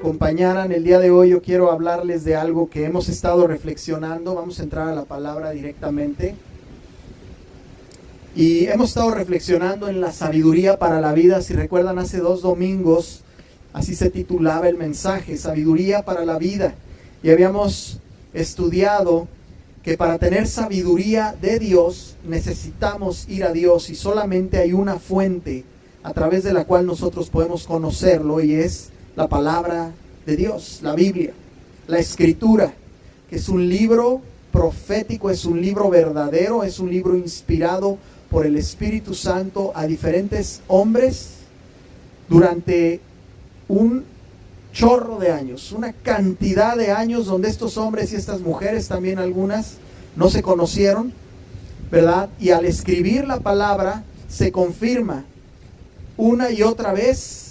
acompañaran. El día de hoy yo quiero hablarles de algo que hemos estado reflexionando. Vamos a entrar a la palabra directamente. Y hemos estado reflexionando en la sabiduría para la vida. Si recuerdan, hace 2 domingos, así se titulaba el mensaje, Sabiduría para la vida. Y habíamos estudiado que para tener sabiduría de Dios necesitamos ir a Dios, y solamente hay una fuente a través de la cual nosotros podemos conocerlo, y es la palabra de Dios, la Biblia, la Escritura, que es un libro profético, es un libro verdadero, es un libro inspirado por el Espíritu Santo a diferentes hombres durante un chorro de años, una cantidad de años donde estos hombres y estas mujeres, también algunas, no se conocieron, ¿verdad? Y al escribir la palabra se confirma una y otra vez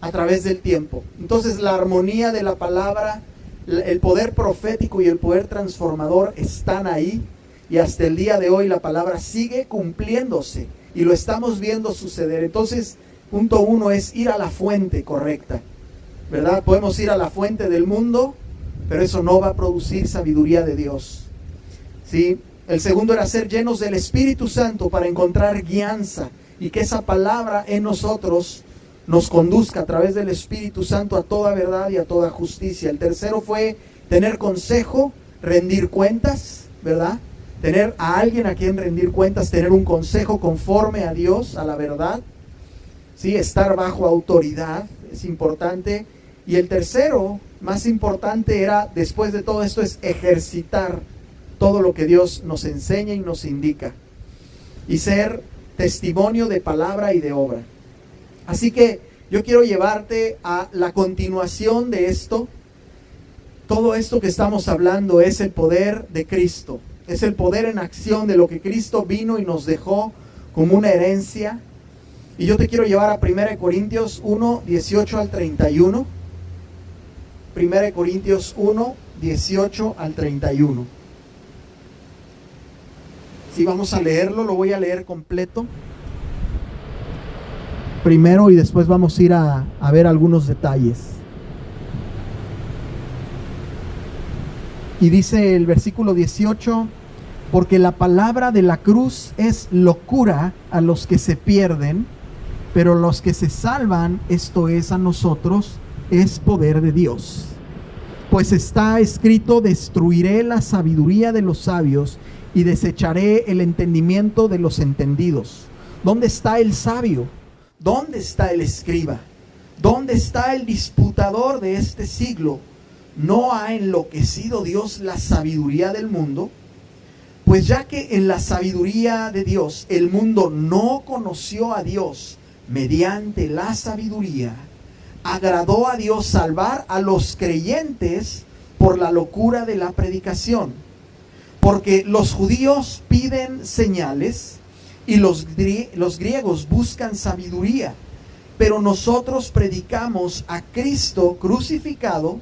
a través del tiempo. Entonces la armonía de la palabra, el poder profético y el poder transformador están ahí, y hasta el día de hoy la palabra sigue cumpliéndose y lo estamos viendo suceder. Entonces, punto 1 es ir a la fuente correcta, ¿verdad? Podemos ir a la fuente del mundo, pero eso no va a producir sabiduría de Dios, ¿sí? El segundo era ser llenos del Espíritu Santo para encontrar guianza, y que esa palabra en nosotros nos conduzca a través del Espíritu Santo a toda verdad y a toda justicia. El tercero fue tener consejo, rendir cuentas, ¿verdad? Tener a alguien a quien rendir cuentas, tener un consejo conforme a Dios, a la verdad, ¿sí? Estar bajo autoridad es importante. Y el tercero, más importante, era, después de todo esto, es ejercitar todo lo que Dios nos enseña y nos indica, y ser testimonio de palabra y de obra. Así que yo quiero llevarte a la continuación de esto. Todo esto que estamos hablando es el poder de Cristo, es el poder en acción de lo que Cristo vino y nos dejó como una herencia. Y yo te quiero llevar a 1 Corintios 1, 18 al 31. 1 Corintios 1, 18 al 31. Si vamos a leerlo, lo voy a leer completo primero y después vamos a ir a ver algunos detalles. Y dice el versículo 18: porque la palabra de la cruz es locura a los que se pierden, pero los que se salvan, esto es a nosotros, es poder de Dios. Pues está escrito: destruiré la sabiduría de los sabios y desecharé el entendimiento de los entendidos. ¿Dónde está el sabio? ¿Dónde está el escriba? ¿Dónde está el disputador de este siglo? ¿No ha enloquecido Dios la sabiduría del mundo? Pues ya que en la sabiduría de Dios el mundo no conoció a Dios mediante la sabiduría, agradó a Dios salvar a los creyentes por la locura de la predicación. Porque los judíos piden señales y los griegos buscan sabiduría, pero nosotros predicamos a Cristo crucificado,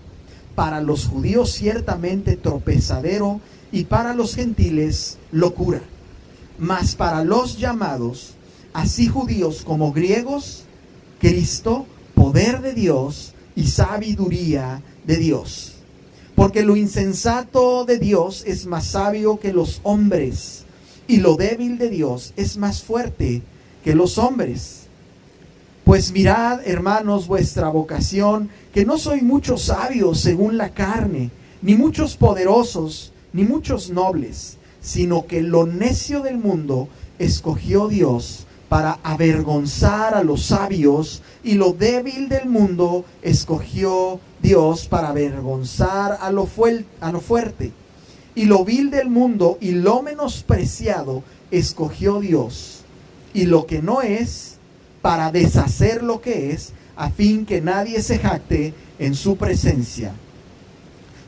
para los judíos ciertamente tropezadero y para los gentiles locura, mas para los llamados, así judíos como griegos, Cristo, poder de Dios y sabiduría de Dios. Porque lo insensato de Dios es más sabio que los hombres, y lo débil de Dios es más fuerte que los hombres. Pues mirad, hermanos, vuestra vocación, que no soy muchos sabios según la carne, ni muchos poderosos, ni muchos nobles, sino que lo necio del mundo escogió Dios para avergonzar a los sabios, y lo débil del mundo escogió Dios para avergonzar a lo fuerte. Y lo vil del mundo y lo menospreciado escogió Dios, y lo que no es, para deshacer lo que es, a fin que nadie se jacte en su presencia.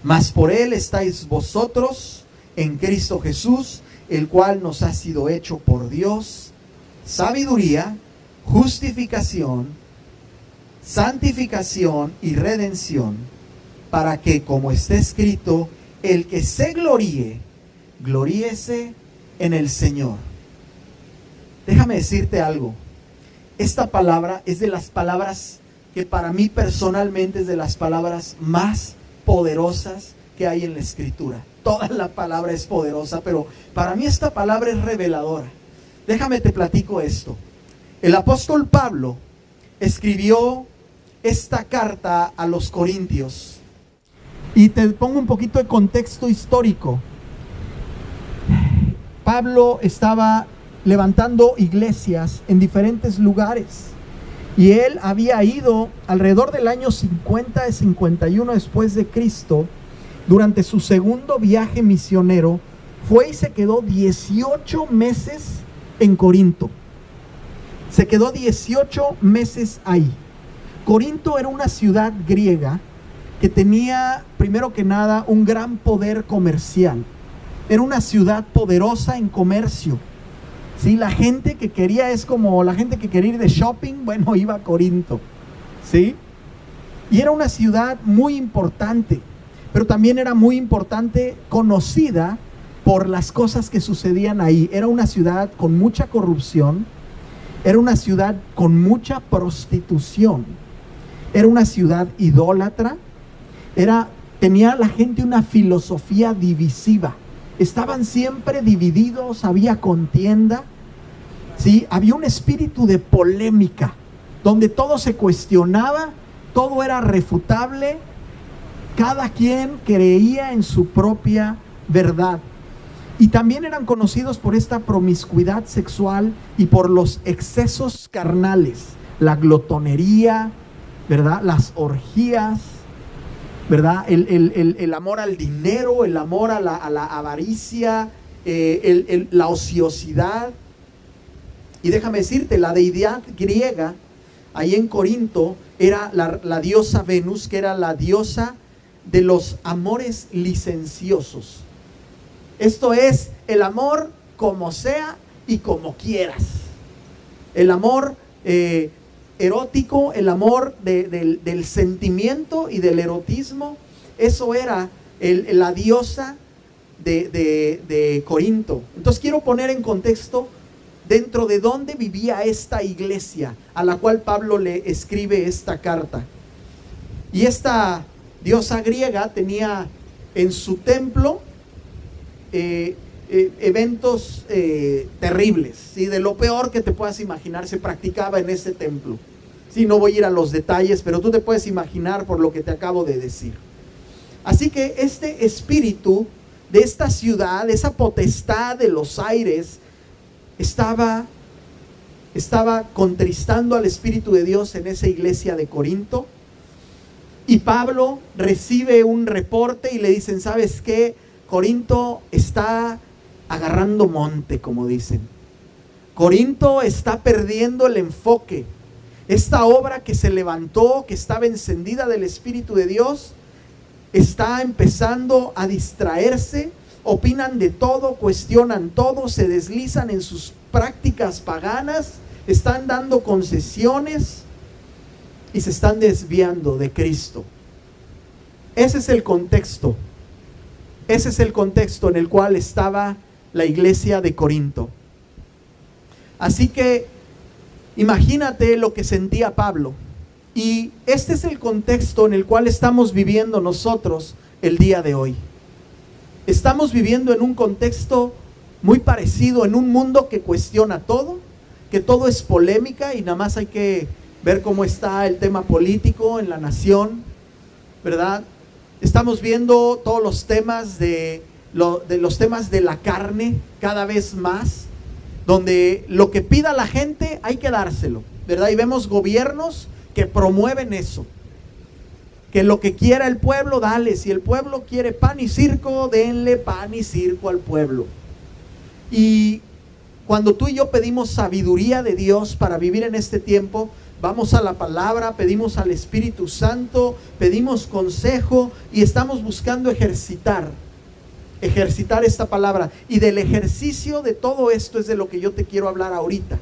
Mas por él estáis vosotros en Cristo Jesús, el cual nos ha sido hecho por Dios sabiduría, justificación, santificación y redención, para que, como está escrito, el que se gloríe, gloríese en el Señor. Déjame decirte algo. Esta palabra es de las palabras que para mí personalmente es de las palabras más poderosas que hay en la Escritura. Toda la palabra es poderosa, pero para mí esta palabra es reveladora. Déjame te platico esto. El apóstol Pablo escribió esta carta a los Corintios. Y te pongo un poquito de contexto histórico. Pablo estaba levantando iglesias en diferentes lugares. Y él había ido alrededor del año 50 51 después de Cristo. Durante su segundo viaje misionero, fue y se quedó 18 meses en Corinto. Se quedó 18 meses ahí. Corinto era una ciudad griega que tenía, primero que nada, un gran poder comercial. Era una ciudad poderosa en comercio. ¿Sí? La gente que quería, es como la gente que quería ir de shopping, bueno, iba a Corinto. ¿Sí? Y era una ciudad muy importante, pero también era muy importante, conocida por las cosas que sucedían ahí. Era una ciudad con mucha corrupción, era una ciudad con mucha prostitución, era una ciudad idólatra, tenía la gente una filosofía divisiva. Estaban siempre divididos, había contienda, ¿sí? Había un espíritu de polémica, donde todo se cuestionaba, todo era refutable, cada quien creía en su propia verdad. Y también eran conocidos por esta promiscuidad sexual y por los excesos carnales, la glotonería, ¿verdad? Las orgías, ¿verdad? El amor al dinero, el amor a la avaricia, la ociosidad. Y déjame decirte, la deidad griega ahí en Corinto era la diosa Venus, que era la diosa de los amores licenciosos. Esto es el amor como sea y como quieras. El amor erótico, el amor del sentimiento y del erotismo. Eso era la diosa de Corinto. Entonces quiero poner en contexto dentro de dónde vivía esta iglesia a la cual Pablo le escribe esta carta. Y esta diosa griega tenía en su templo eventos terribles, ¿sí? De lo peor que te puedas imaginar se practicaba en ese templo. Sí, no voy a ir a los detalles, pero tú te puedes imaginar por lo que te acabo de decir. Así que este espíritu de esta ciudad, esa potestad de los aires, estaba contristando al Espíritu de Dios en esa iglesia de Corinto. Y Pablo recibe un reporte y le dicen, ¿sabes qué? Corinto está agarrando monte, como dicen. Corinto está perdiendo el enfoque. Esta obra que se levantó, que estaba encendida del Espíritu de Dios, está empezando a distraerse. Opinan de todo, cuestionan todo, se deslizan en sus prácticas paganas, están dando concesiones y se están desviando de Cristo. Ese es el contexto. Ese es el contexto en el cual estaba la iglesia de Corinto. Así que imagínate lo que sentía Pablo. Y este es el contexto en el cual estamos viviendo nosotros el día de hoy. Estamos viviendo en un contexto muy parecido, en un mundo que cuestiona todo, que todo es polémica y nada más hay que ver cómo está el tema político en la nación, ¿verdad? Estamos viendo todos los temas los temas de la carne cada vez más, donde lo que pida la gente hay que dárselo, ¿verdad? Y vemos gobiernos que promueven eso, que lo que quiera el pueblo, dale. Si el pueblo quiere pan y circo, denle pan y circo al pueblo. Y cuando tú y yo pedimos sabiduría de Dios para vivir en este tiempo, vamos a la palabra, pedimos al Espíritu Santo, pedimos consejo y estamos buscando ejercitar esta palabra. Y del ejercicio de todo esto es de lo que yo te quiero hablar ahorita.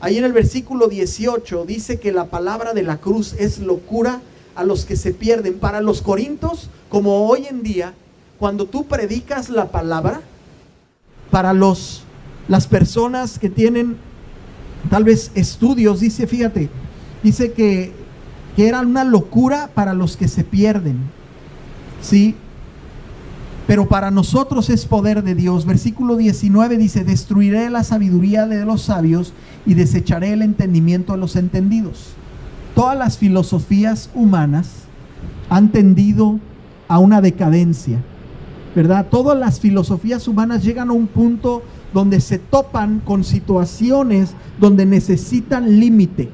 Ahí en el versículo 18 dice que la palabra de la cruz es locura a los que se pierden. Para los corintios, como hoy en día, cuando tú predicas la palabra, para las personas que tienen tal vez estudios, dice, fíjate, dice que era una locura para los que se pierden, ¿sí? Pero para nosotros es poder de Dios. Versículo 19 dice: destruiré la sabiduría de los sabios y desecharé el entendimiento de los entendidos. Todas las filosofías humanas han tendido a una decadencia, ¿verdad? Todas las filosofías humanas llegan a un punto donde se topan con situaciones donde necesitan límite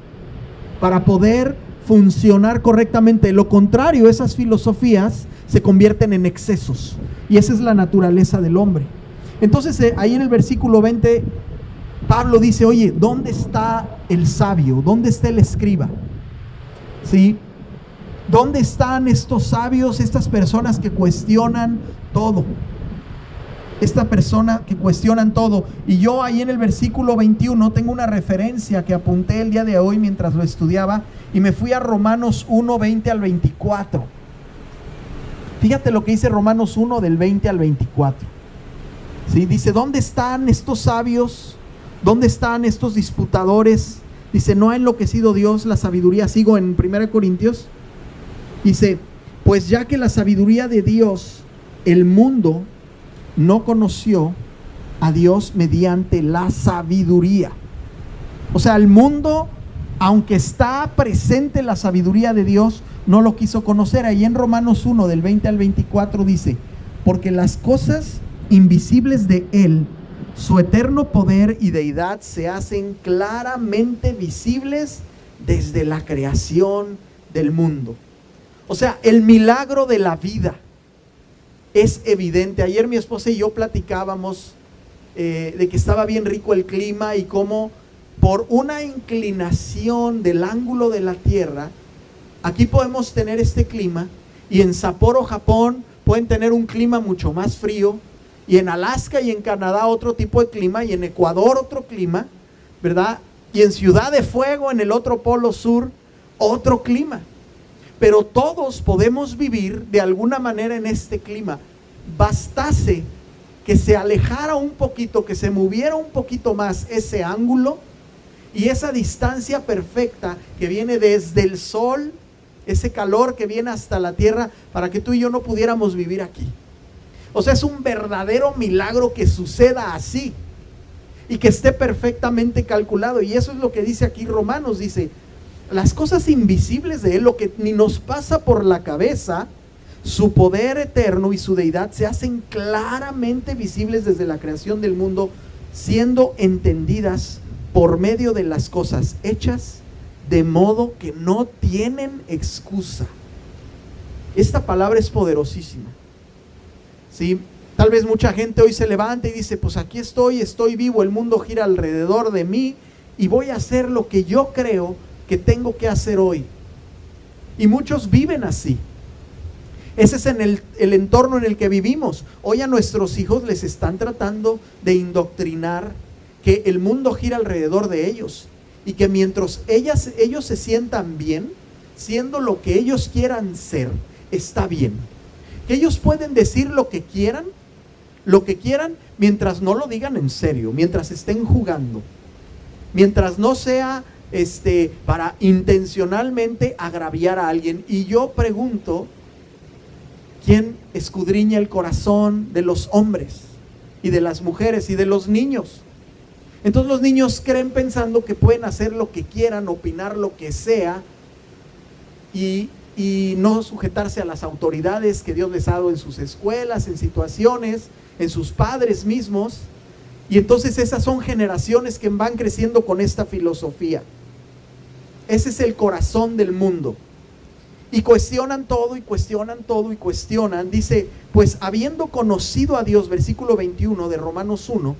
para poder funcionar correctamente. Lo contrario, esas filosofías se convierten en excesos, y esa es la naturaleza del hombre. Entonces ahí en el versículo 20 Pablo dice: oye, ¿dónde está el sabio? ¿Dónde está el escriba? ¿Sí? ¿Dónde están estos sabios, estas personas que cuestionan todo? Esta persona que cuestionan todo. Y yo ahí en el versículo 21 tengo una referencia que apunté el día de hoy mientras lo estudiaba, y me fui a Romanos 1, 20 al 24. Fíjate lo que dice Romanos 1 del 20 al 24. ¿Sí? Dice: ¿dónde están estos sabios? ¿Dónde están estos disputadores? Dice: ¿no ha enloquecido Dios la sabiduría? Sigo en 1 Corintios. Dice: pues ya que la sabiduría de Dios, el mundo no conoció a Dios mediante la sabiduría. O sea, el mundo, aunque está presente la sabiduría de Dios, no lo quiso conocer. Ahí en Romanos 1 del 20 al 24 dice: porque las cosas invisibles de Él, su eterno poder y deidad, se hacen claramente visibles desde la creación del mundo. O sea, el milagro de la vida es evidente. Ayer mi esposa y yo platicábamos de que estaba bien rico el clima, y cómo por una inclinación del ángulo de la Tierra, aquí podemos tener este clima, y en Sapporo, Japón, pueden tener un clima mucho más frío, y en Alaska y en Canadá otro tipo de clima, y en Ecuador otro clima, ¿verdad? Y en Ciudad de Fuego, en el otro polo sur, otro clima. Pero todos podemos vivir de alguna manera en este clima. Bastase que se alejara un poquito, que se moviera un poquito más ese ángulo y esa distancia perfecta que viene desde el sol, ese calor que viene hasta la tierra, para que tú y yo no pudiéramos vivir aquí. O sea, es un verdadero milagro que suceda así y que esté perfectamente calculado. Y eso es lo que dice aquí Romanos. Dice: las cosas invisibles de Él, lo que ni nos pasa por la cabeza, su poder eterno y su deidad, se hacen claramente visibles desde la creación del mundo, siendo entendidas por medio de las cosas hechas, de modo que no tienen excusa. Esta palabra es poderosísima, ¿sí? Tal vez mucha gente hoy se levanta y dice: pues aquí estoy vivo, el mundo gira alrededor de mí y voy a hacer lo que yo creo que tengo que hacer hoy. Y muchos viven así. Ese es el entorno en el que vivimos. Hoy a nuestros hijos les están tratando de indoctrinar que el mundo gira alrededor de ellos, y que mientras ellos se sientan bien, siendo lo que ellos quieran ser, está bien. Que ellos pueden decir lo que quieran, mientras no lo digan en serio, mientras estén jugando, mientras no sea para intencionalmente agraviar a alguien. Y yo pregunto: ¿quién escudriña el corazón de los hombres y de las mujeres y de los niños? Entonces los niños creen pensando que pueden hacer lo que quieran, opinar lo que sea, y no sujetarse a las autoridades que Dios les ha dado en sus escuelas, en situaciones, en sus padres mismos. Y entonces esas son generaciones que van creciendo con esta filosofía. Ese es el corazón del mundo. Y cuestionan todo, y cuestionan todo, y cuestionan. Dice: pues habiendo conocido a Dios, versículo 21 de Romanos 1,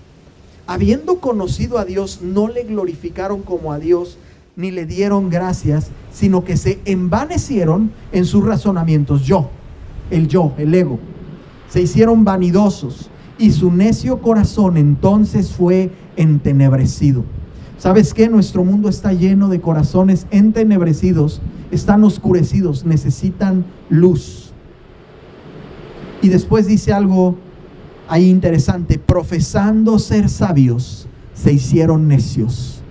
habiendo conocido a Dios, no le glorificaron como a Dios, ni le dieron gracias, sino que se envanecieron en sus razonamientos. El ego. Se hicieron vanidosos, y su necio corazón entonces fue entenebrecido. ¿Sabes qué? Nuestro mundo está lleno de corazones entenebrecidos, están oscurecidos, necesitan luz. Y después dice algo ahí interesante: profesando ser sabios, se hicieron necios.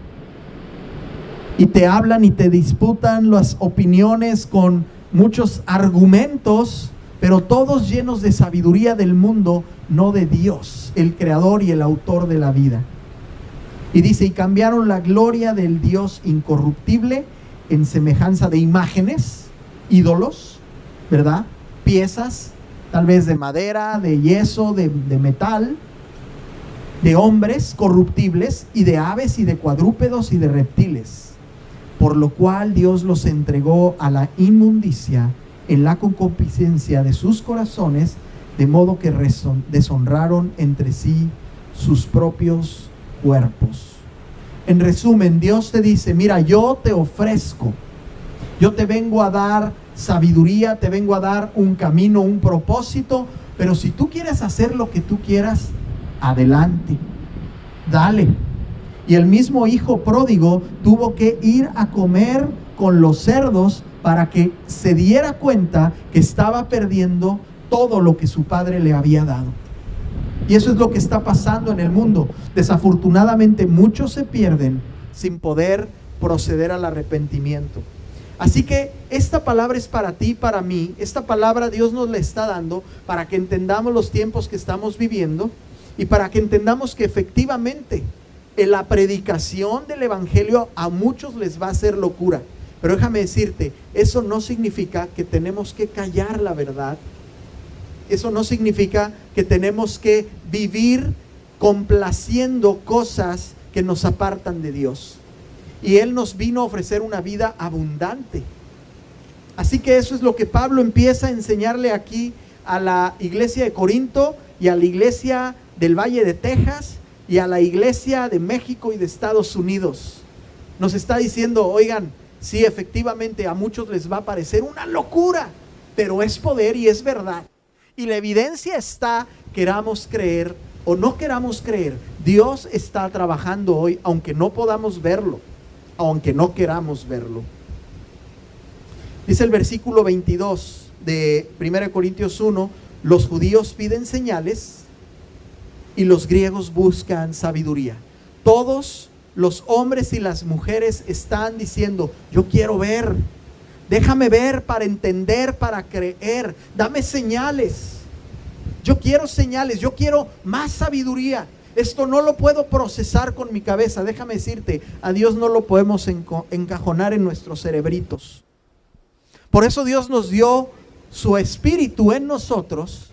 y te hablan y te disputan las opiniones con muchos argumentos, pero todos llenos de sabiduría del mundo, no de Dios, el creador y el autor de la vida. Y dice, y cambiaron la gloria del Dios incorruptible en semejanza de imágenes, ídolos, ¿verdad? Piezas, tal vez de madera, de yeso, de metal, de hombres corruptibles y de aves y de cuadrúpedos y de reptiles, por lo cual Dios los entregó a la inmundicia en la concupiscencia de sus corazones, de modo que deshonraron entre sí sus propios cuerpos. En resumen, Dios te dice, mira, yo te ofrezco, yo te vengo a dar sabiduría, te vengo a dar un camino, un propósito, pero si tú quieres hacer lo que tú quieras, adelante, dale. Y el mismo hijo pródigo tuvo que ir a comer con los cerdos para que se diera cuenta que estaba perdiendo todo lo que su padre le había dado. Y eso es lo que está pasando en el mundo. Desafortunadamente muchos se pierden sin poder proceder al arrepentimiento. Así que esta palabra es para ti y para mí. Esta palabra Dios nos la está dando para que entendamos los tiempos que estamos viviendo y para que entendamos que efectivamente en la predicación del evangelio a muchos les va a ser locura. Pero déjame decirte, eso no significa que tenemos que callar la verdad. Eso no significa que tenemos que vivir complaciendo cosas que nos apartan de Dios. Y Él nos vino a ofrecer una vida abundante. Así que eso es lo que Pablo empieza a enseñarle aquí a la iglesia de Corinto y a la iglesia del Valle de Texas y a la iglesia de México y de Estados Unidos. Nos está diciendo, oigan, sí, efectivamente a muchos les va a parecer una locura, pero es poder y es verdad. Y la evidencia está, queramos creer o no queramos creer, Dios está trabajando hoy, aunque no podamos verlo, aunque no queramos verlo. Dice el versículo 22 de 1 Corintios 1, los judíos piden señales y los griegos buscan sabiduría. Todos los hombres y las mujeres están diciendo, yo quiero ver, déjame ver para entender, para creer, dame señales. Yo quiero señales, yo quiero más sabiduría. Esto no lo puedo procesar con mi cabeza. Déjame decirte, a Dios no lo podemos encajonar en nuestros cerebritos. Por eso Dios nos dio su espíritu en nosotros,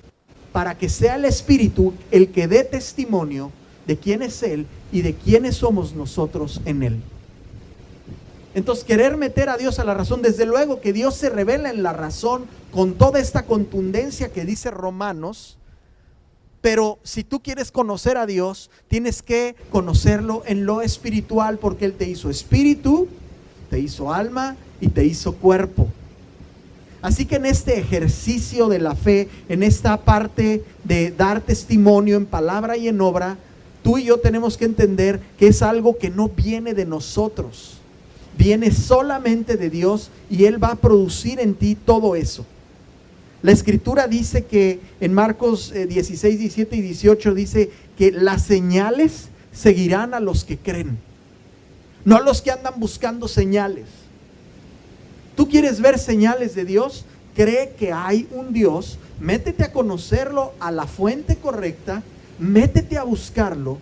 para que sea el espíritu el que dé testimonio de quién es Él y de quiénes somos nosotros en Él. Entonces, querer meter a Dios a la razón, desde luego que Dios se revela en la razón con toda esta contundencia que dice Romanos, pero si tú quieres conocer a Dios, tienes que conocerlo en lo espiritual, porque Él te hizo espíritu, te hizo alma y te hizo cuerpo. Así que en este ejercicio de la fe, en esta parte de dar testimonio en palabra y en obra, tú y yo tenemos que entender que es algo que no viene de nosotros, viene solamente de Dios, y Él va a producir en ti todo eso. La escritura dice que en Marcos 16, 17 y 18 dice que las señales seguirán a los que creen, no a los que andan buscando señales. ¿Tú quieres ver señales de Dios? Cree que hay un Dios, métete a conocerlo a la fuente correcta, métete a buscarlo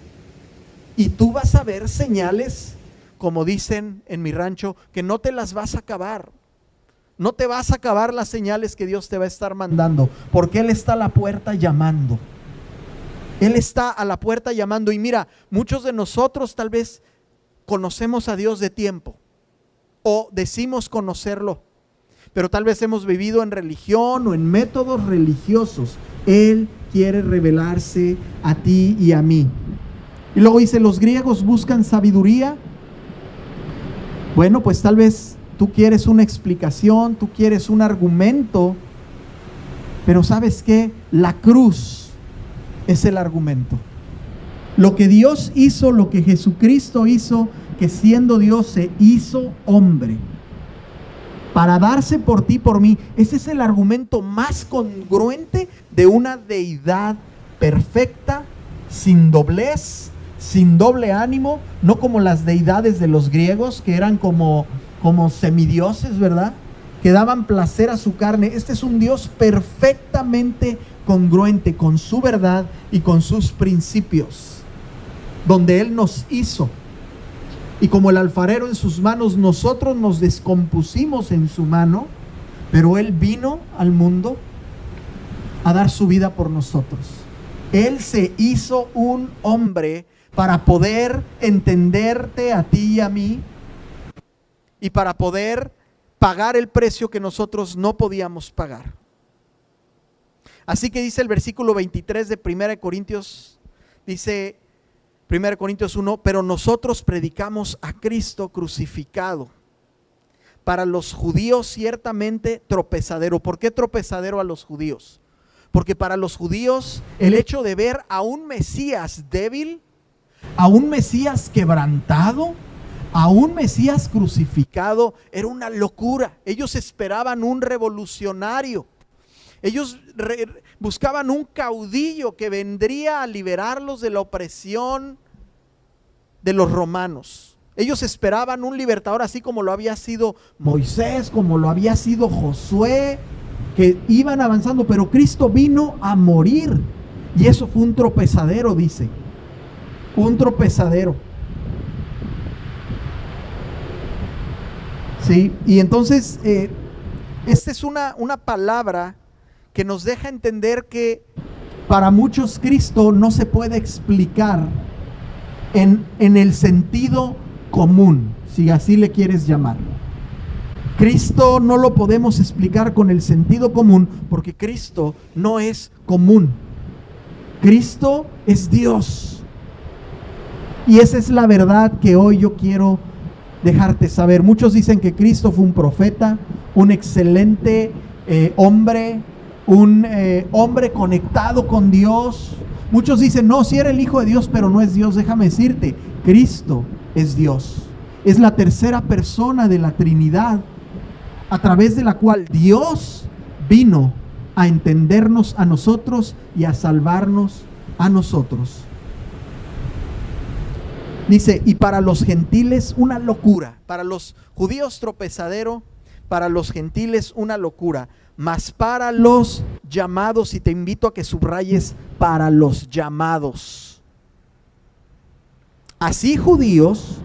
y tú vas a ver señales, como dicen en mi rancho, que no te las vas a acabar. No te vas a acabar las señales que Dios te va a estar mandando, porque Él está a la puerta llamando. Él está a la puerta llamando. Y mira, muchos de nosotros tal vez conocemos a Dios de tiempo, o decimos conocerlo, pero tal vez hemos vivido en religión o en métodos religiosos. Él quiere revelarse a ti y a mí. Y luego dice, los griegos buscan sabiduría. Bueno, pues tal vez tú quieres una explicación, tú quieres un argumento, pero ¿sabes qué? La cruz es el argumento. Lo que Dios hizo, lo que Jesucristo hizo, que siendo Dios se hizo hombre para darse por ti, por mí. Ese es el argumento más congruente de una deidad perfecta, sin doblez, sin doble ánimo, no como las deidades de los griegos, que eran como semidioses, ¿verdad? Que daban placer a su carne. Este es un Dios perfectamente congruente con su verdad y con sus principios, donde Él nos hizo. Y como el alfarero en sus manos, nosotros nos descompusimos en su mano, pero Él vino al mundo a dar su vida por nosotros. Él se hizo un hombre para poder entenderte a ti y a mí, y para poder pagar el precio que nosotros no podíamos pagar. Así que dice el versículo 23 de 1 Corintios, dice 1 Corintios 1, pero nosotros predicamos a Cristo crucificado, para los judíos ciertamente tropezadero. ¿Por qué tropezadero a los judíos? Porque para los judíos el hecho de ver a un Mesías débil, a un Mesías quebrantado, a un Mesías crucificado, era una locura. Ellos esperaban un revolucionario. Ellos buscaban un caudillo que vendría a liberarlos de la opresión de los romanos. Ellos esperaban un libertador, así como lo había sido Moisés, como lo había sido Josué, que iban avanzando, pero Cristo vino a morir. Y eso fue un tropezadero, dice. Un tropezadero. Sí, y entonces esta es una palabra que nos deja entender que para muchos Cristo no se puede explicar en el sentido común, si así le quieres llamar. Cristo no lo podemos explicar con el sentido común, porque Cristo no es común. Cristo es Dios. Y esa es la verdad que hoy yo quiero dejarte saber. Muchos dicen que Cristo fue un profeta, un excelente hombre, un hombre conectado con Dios. Muchos dicen, no, si era el Hijo de Dios, pero no es Dios. Déjame decirte, Cristo es Dios. Es la tercera persona de la Trinidad, a través de la cual Dios vino a entendernos a nosotros y a salvarnos a nosotros. Dice, y para los gentiles una locura, para los judíos tropezadero, para los gentiles una locura, mas para los llamados, y te invito a que subrayes, para los llamados, así judíos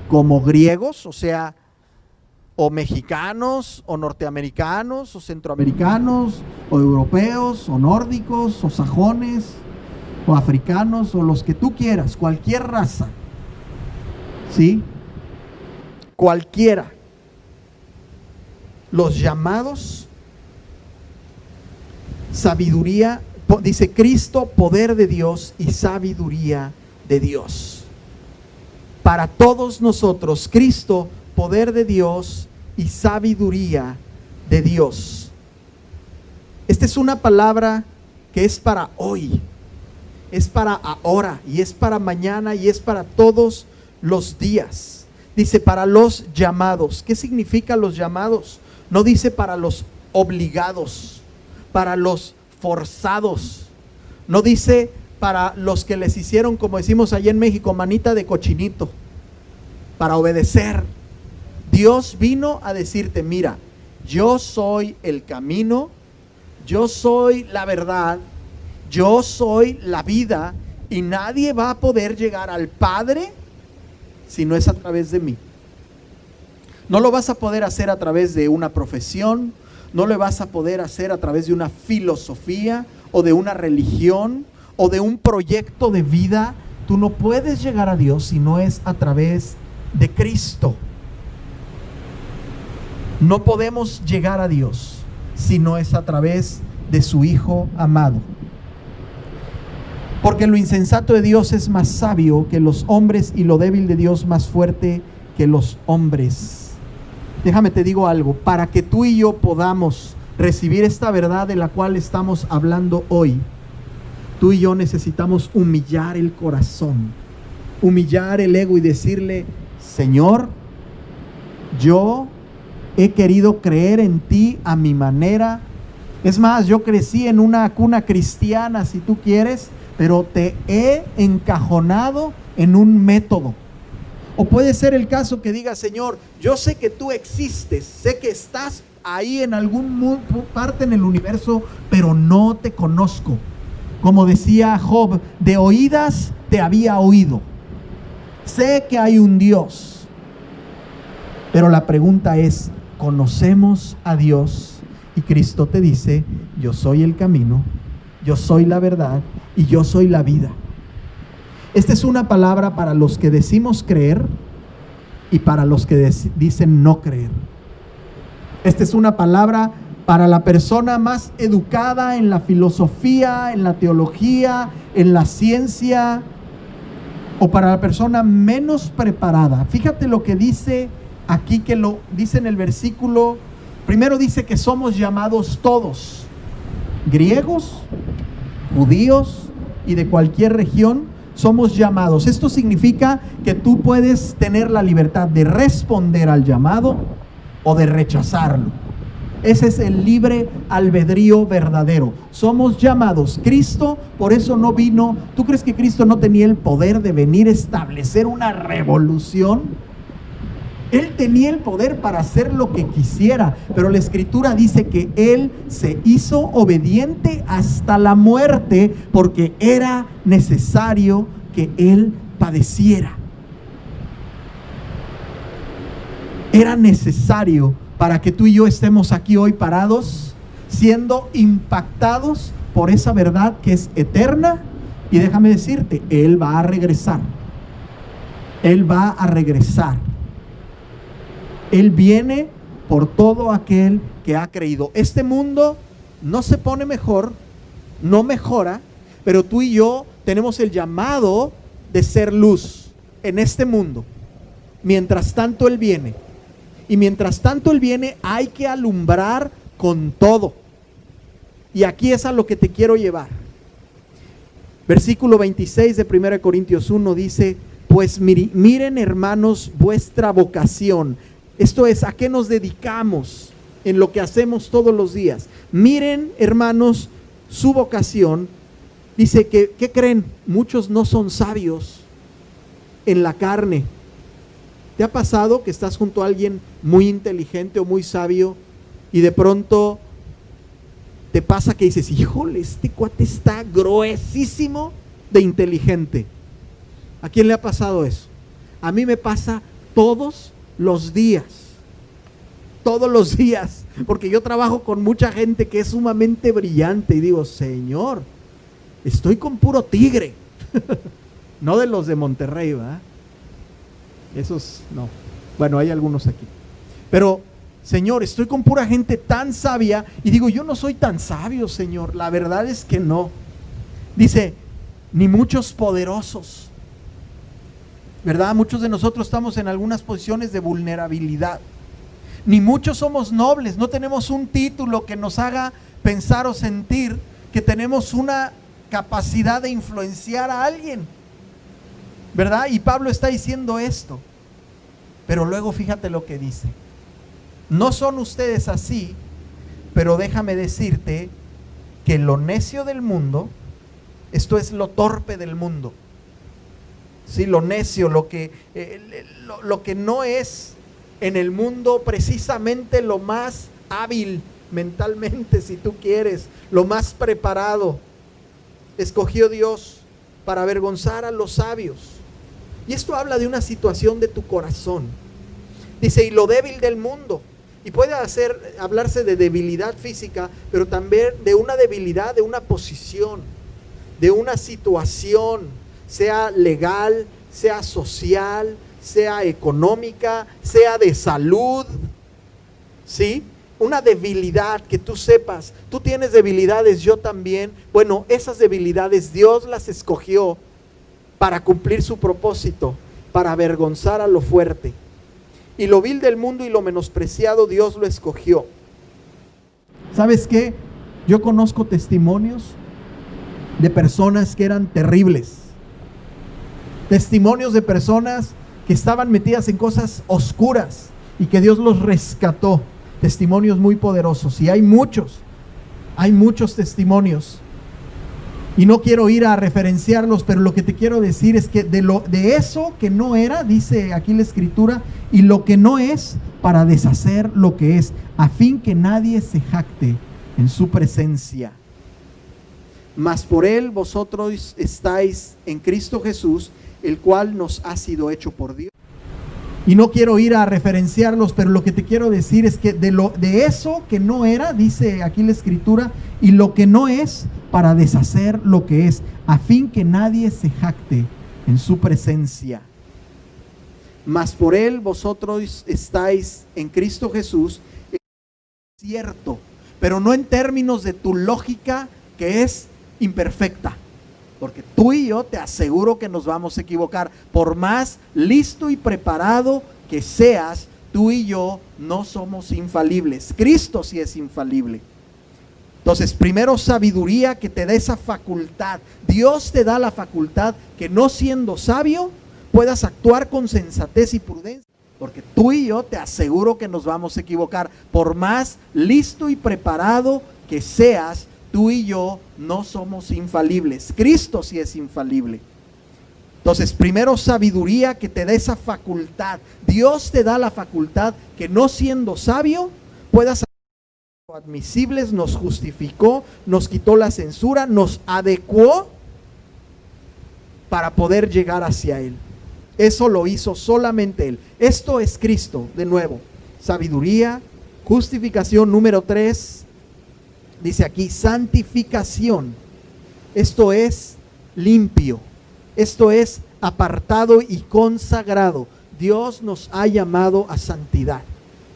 como griegos, o sea, o mexicanos, o norteamericanos, o centroamericanos, o europeos, o nórdicos, o sajones, o africanos, o los que tú quieras, cualquier raza, ¿sí? Cualquiera. Los llamados, sabiduría, dice Cristo, poder de Dios y sabiduría de Dios. Para todos nosotros, Cristo, poder de Dios y sabiduría de Dios. Esta es una palabra que es para hoy, es para ahora, y es para mañana, y es para todos los días. Dice para los llamados. ¿Qué significa los llamados? No dice para los obligados, para los forzados. No dice para los que les hicieron, como decimos allá en México, manita de cochinito, para obedecer. Dios vino a decirte, mira, yo soy el camino, yo soy la verdad, yo soy la vida, y nadie va a poder llegar al Padre si no es a través de mí. No lo vas a poder hacer a través de una profesión, no lo vas a poder hacer a través de una filosofía o de una religión o de un proyecto de vida. Tú no puedes llegar a Dios si no es a través de Cristo. No podemos llegar a Dios si no es a través de su Hijo amado. Porque lo insensato de Dios es más sabio que los hombres, y lo débil de Dios más fuerte que los hombres. Déjame te digo algo, para que tú y yo podamos recibir esta verdad de la cual estamos hablando hoy, tú y yo necesitamos humillar el corazón, humillar el ego y decirle, Señor, yo he querido creer en ti a mi manera, Es más, yo crecí en una cuna cristiana, si tú quieres, pero te he encajonado en un método. O puede ser el caso que diga, Señor, yo sé que tú existes, sé que estás ahí en algún parte en el universo, pero no te conozco. Como decía Job, de oídas te había oído. Sé que hay un Dios. Pero la pregunta es, ¿conocemos a Dios? Y Cristo te dice, yo soy el camino, yo soy la verdad y yo soy la vida. Esta es una palabra para los que decimos creer y para los que dicen no creer. Esta es una palabra para la persona más educada en la filosofía, en la teología, en la ciencia, o para la persona menos preparada. Fíjate lo que dice aquí, que lo dice en el versículo. Primero dice que somos llamados todos, griegos, judíos y de cualquier región, somos llamados. Esto significa que tú puedes tener la libertad de responder al llamado o de rechazarlo. Ese es el libre albedrío verdadero. Somos llamados. Cristo, por eso no vino. ¿Tú crees que Cristo no tenía el poder de venir a establecer una revolución? Él tenía el poder para hacer lo que quisiera, pero la Escritura dice que Él se hizo obediente hasta la muerte porque era necesario que Él padeciera. Era necesario para que tú y yo estemos aquí hoy parados, siendo impactados por esa verdad que es eterna. Y déjame decirte, Él va a regresar. Él va a regresar. Él viene por todo aquel que ha creído. Este mundo no se pone mejor, no mejora, pero tú y yo tenemos el llamado de ser luz en este mundo. Mientras tanto Él viene. Y mientras tanto Él viene, hay que alumbrar con todo. Y aquí es a lo que te quiero llevar. Versículo 26 de 1 Corintios 1 dice, pues miren hermanos vuestra vocación. Esto es, ¿a qué nos dedicamos en lo que hacemos todos los días? Miren hermanos su vocación. Dice que, ¿qué creen? Muchos no son sabios en la carne. ¿Te ha pasado que estás junto a alguien muy inteligente o muy sabio y de pronto te pasa que dices, híjole, este cuate está gruesísimo de inteligente? ¿A quién le ha pasado eso? A mí me pasa todos los días, porque yo trabajo con mucha gente que es sumamente brillante y digo, Señor, estoy con puro tigre, no de los de Monterrey, ¿verdad? Esos no. Bueno, hay algunos aquí. Pero, Señor, estoy con pura gente tan sabia. Y digo, yo no soy tan sabio, Señor. La verdad es que no. Dice, ni muchos poderosos. ¿Verdad? Muchos de nosotros estamos en algunas posiciones de vulnerabilidad. Ni muchos somos nobles. No tenemos un título que nos haga pensar o sentir que tenemos una capacidad de influenciar a alguien. ¿Verdad? Y Pablo está diciendo esto. Pero luego fíjate lo que dice. No son ustedes así, pero déjame decirte que lo necio del mundo, esto es lo torpe del mundo. Sí, lo necio, lo que no es en el mundo precisamente lo más hábil mentalmente, si tú quieres, lo más preparado, escogió Dios para avergonzar a los sabios. Y esto habla de una situación de tu corazón. Dice, y lo débil del mundo. Y puede hablarse de debilidad física, pero también de una debilidad, de una posición, de una situación, sea legal, sea social, sea económica, sea de salud. ¿Sí? Una debilidad que tú sepas, tú tienes debilidades, yo también. Bueno, esas debilidades Dios las escogió para cumplir su propósito, para avergonzar a lo fuerte. Y lo vil del mundo y lo menospreciado Dios lo escogió. ¿Sabes qué? Yo conozco testimonios de personas que eran terribles. Testimonios de personas que estaban metidas en cosas oscuras y que Dios los rescató. Testimonios muy poderosos, y hay muchos. Hay muchos testimonios y no quiero ir a referenciarlos, pero lo que te quiero decir es que de eso que no era, dice aquí la Escritura, y lo que no es, para deshacer lo que es, a fin que nadie se jacte en su presencia. Mas por él vosotros estáis en Cristo Jesús, el cual nos ha sido hecho por Dios. Y no quiero ir a referenciarlos, pero lo que te quiero decir es que de eso que no era, dice aquí la Escritura, y lo que no es, para deshacer lo que es, a fin que nadie se jacte en su presencia. Mas por él vosotros estáis en Cristo Jesús, cierto, pero no en términos de tu lógica que es imperfecta. Porque tú y yo te aseguro que nos vamos a equivocar. Por más listo y preparado que seas, tú y yo no somos infalibles. Cristo sí es infalible. Entonces, primero sabiduría que te dé esa facultad. Dios te da la facultad que no siendo sabio, puedas actuar con sensatez y prudencia. Porque tú y yo te aseguro que nos vamos a equivocar. Por más listo y preparado que seas, tú y yo no somos infalibles. Cristo sí es infalible. Entonces, primero sabiduría que te dé esa facultad. Dios te da la facultad que no siendo sabio, puedas hacer admisibles, nos justificó, nos quitó la censura, nos adecuó para poder llegar hacia Él. Eso lo hizo solamente Él. Esto es Cristo, de nuevo. Sabiduría, justificación. Número 3. Dice aquí, santificación. Esto es limpio. Esto es apartado y consagrado. Dios nos ha llamado a santidad.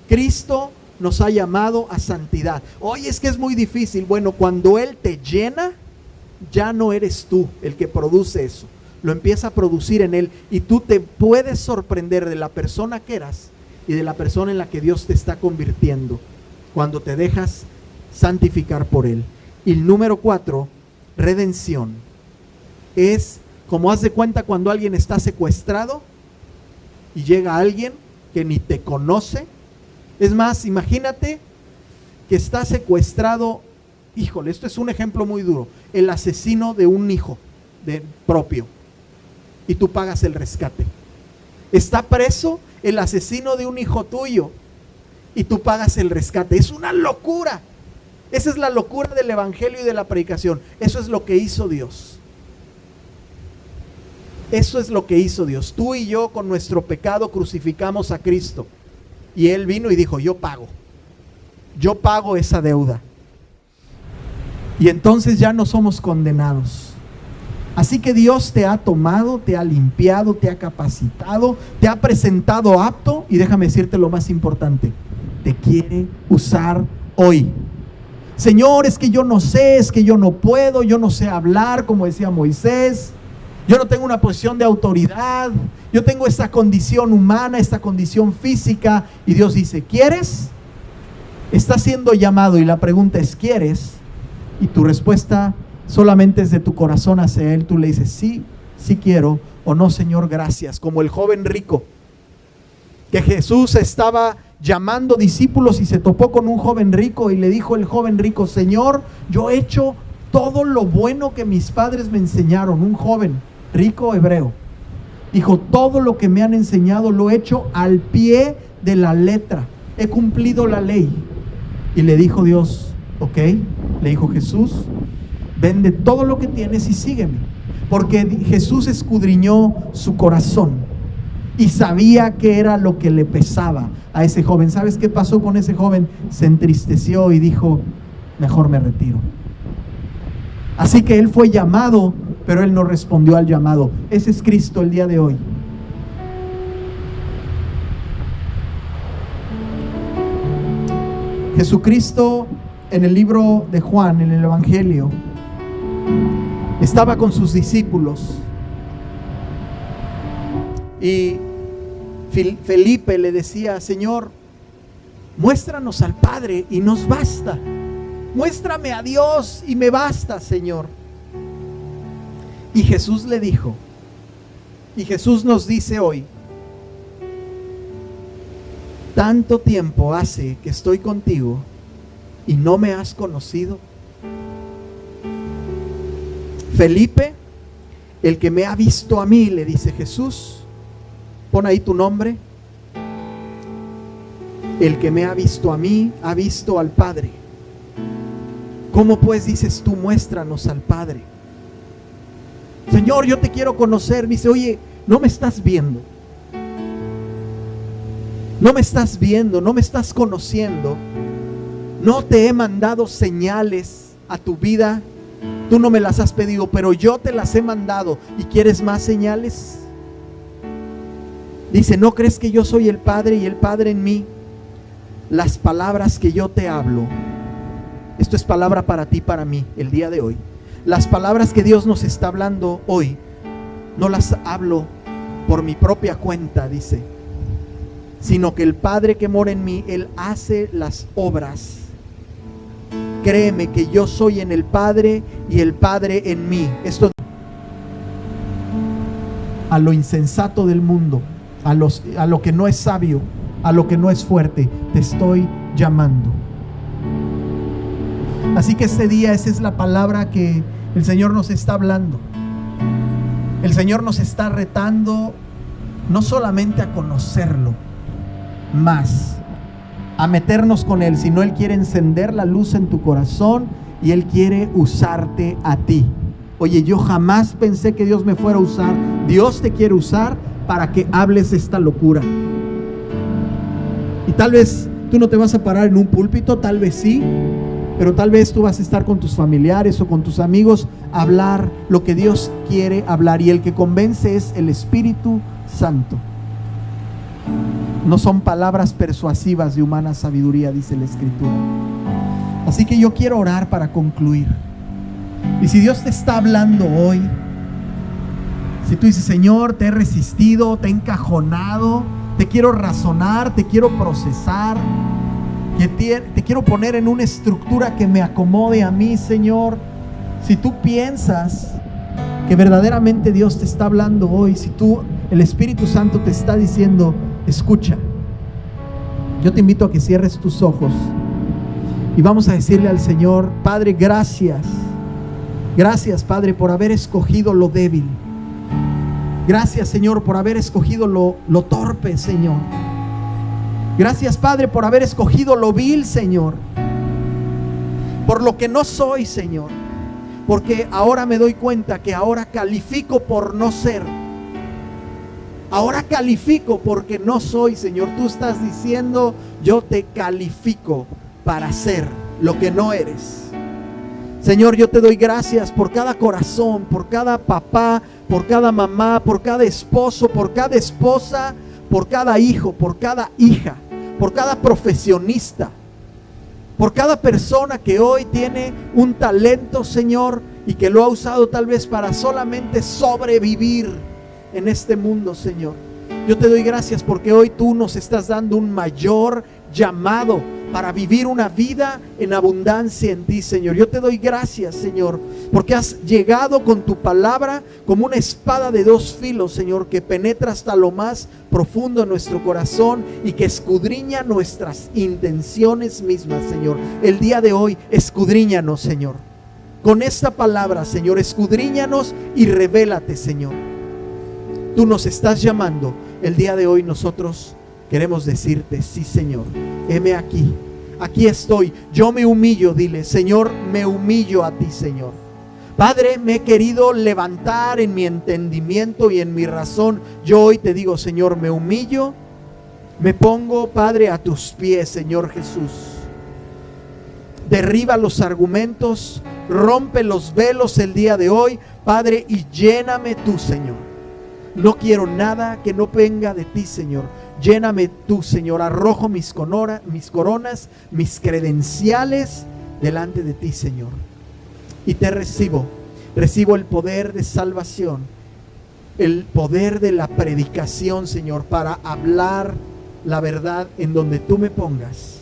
Cristo nos ha llamado a santidad. Oye, es que es muy difícil. Bueno, cuando Él te llena, ya no eres tú el que produce eso. Lo empieza a producir en Él y tú te puedes sorprender de la persona que eras y de la persona en la que Dios te está convirtiendo cuando te dejas santificar por Él. Y el número 4, redención. Es como haz de cuenta cuando alguien está secuestrado y llega alguien que ni te conoce. Es más, imagínate que está secuestrado, híjole, esto es un ejemplo muy duro, el asesino de un hijo propio, y tú pagas el rescate. Está preso el asesino de un hijo tuyo y tú pagas el rescate. Es una locura. Esa es la locura del evangelio y de la predicación. Eso es lo que hizo Dios. Eso es lo que hizo Dios. Tú y yo con nuestro pecado crucificamos a Cristo. Y Él vino y dijo, yo pago. Yo pago esa deuda. Y entonces ya no somos condenados. Así que Dios te ha tomado, te ha limpiado, te ha capacitado, te ha presentado apto. Y déjame decirte lo más importante. Te quiere usar hoy. Señor, es que yo no sé, es que yo no puedo, yo no sé hablar, como decía Moisés. Yo no tengo una posición de autoridad. Yo tengo esta condición humana, esta condición física. Y Dios dice, ¿quieres? Estás siendo llamado y la pregunta es, ¿quieres? Y tu respuesta solamente es de tu corazón hacia Él. Tú le dices, sí, sí quiero. O no, Señor, gracias. Como el joven rico, que Jesús estaba llamando discípulos y se topó con un joven rico y le dijo el joven rico, Señor, yo he hecho todo lo bueno que mis padres me enseñaron. Un joven rico hebreo dijo, todo lo que me han enseñado lo he hecho al pie de la letra, he cumplido la ley. Y le dijo Dios, ok, le dijo Jesús, vende todo lo que tienes y sígueme. Porque Jesús escudriñó su corazón y sabía qué era lo que le pesaba a ese joven. ¿Sabes qué pasó con ese joven? Se entristeció y dijo, mejor me retiro. Así que él fue llamado, pero él no respondió al llamado. Ese es Cristo el día de hoy. Jesucristo en el libro de Juan, en el Evangelio, estaba con sus discípulos y Felipe le decía, Señor, muéstranos al Padre y nos basta. Muéstrame a Dios y me basta, Señor. Y Jesús le dijo, y Jesús nos dice hoy, tanto tiempo hace que estoy contigo y no me has conocido. Felipe, el que me ha visto a mí, le dice Jesús. Pon ahí tu nombre. El que me ha visto a mí, ha visto al Padre. ¿Cómo pues dices tú, muéstranos al Padre? Señor, yo te quiero conocer. Dice, oye, no me estás viendo. No me estás viendo, no me estás conociendo. No te he mandado señales a tu vida. Tú no me las has pedido, pero yo te las he mandado. ¿Y quieres más señales? Dice, ¿no crees que yo soy el Padre y el Padre en mí? Las palabras que yo te hablo, esto es palabra para ti, para mí, el día de hoy. Las palabras que Dios nos está hablando hoy, no las hablo por mi propia cuenta, dice, sino que el Padre que mora en mí, Él hace las obras. Créeme que yo soy en el Padre y el Padre en mí. Esto a lo insensato del mundo, a lo que no es sabio, a lo que no es fuerte, te estoy llamando. Así que este día esa es la palabra que el Señor nos está hablando. El Señor nos está retando no solamente a conocerlo más, a meternos con Él, sino Él quiere encender la luz en tu corazón y Él quiere usarte a ti. Oye, yo jamás pensé que Dios me fuera a usar. Dios te quiere usar para que hables esta locura. Y tal vez tú no te vas a parar en un púlpito, tal vez sí, pero tal vez tú vas a estar con tus familiares o con tus amigos a hablar lo que Dios quiere hablar, y el que convence es el Espíritu Santo. No son palabras persuasivas de humana sabiduría, dice la Escritura. Así que yo quiero orar para concluir. Y si Dios te está hablando hoy, si tú dices, Señor, te he resistido, te he encajonado, te quiero razonar, te quiero procesar, te quiero poner en una estructura que me acomode a mí, Señor. Si tú piensas que verdaderamente Dios te está hablando hoy, si el Espíritu Santo te está diciendo, escucha, yo te invito a que cierres tus ojos y vamos a decirle al Señor, Padre, gracias. Gracias, Padre, por haber escogido lo débil. Gracias, Señor, por haber escogido lo torpe, Señor. Gracias, Padre, por haber escogido lo vil, Señor. Por lo que no soy, Señor. Porque ahora me doy cuenta que ahora califico por no ser. Ahora califico porque no soy, Señor. Tú estás diciendo, yo te califico para ser lo que no eres. Señor, yo te doy gracias por cada corazón, por cada papá, por cada mamá, por cada esposo, por cada esposa, por cada hijo, por cada hija, por cada profesionista, por cada persona que hoy tiene un talento, Señor, y que lo ha usado tal vez para solamente sobrevivir en este mundo, Señor. Yo te doy gracias porque hoy tú nos estás dando un mayor llamado para vivir una vida en abundancia en ti, Señor. Yo te doy gracias, Señor, porque has llegado con tu palabra como una espada de dos filos, Señor, que penetra hasta lo más profundo de nuestro corazón y que escudriña nuestras intenciones mismas, Señor. El día de hoy, escudriñanos, Señor. Con esta palabra, Señor, escudriñanos y revélate, Señor. Tú nos estás llamando. El día de hoy nosotros queremos decirte, sí, Señor, heme aquí, aquí estoy, yo me humillo, dile, Señor, me humillo a ti, Señor. Padre, me he querido levantar en mi entendimiento y en mi razón. Yo hoy te digo, Señor, me humillo, me pongo, Padre, a tus pies, Señor Jesús. Derriba los argumentos, rompe los velos el día de hoy, Padre, y lléname tú, Señor. No quiero nada que no venga de ti, Señor. Lléname tú, Señor. Arrojo mis coronas, mis credenciales delante de ti, Señor. Y te recibo el poder de salvación, el poder de la predicación, Señor, para hablar la verdad en donde tú me pongas.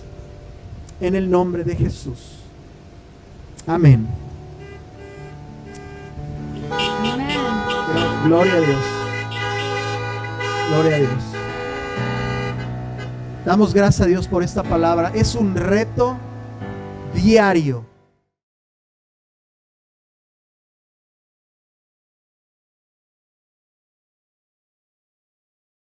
En el nombre de Jesús. Amén. Gloria a Dios. Gloria a Dios. Damos gracias a Dios por esta palabra. Es un reto diario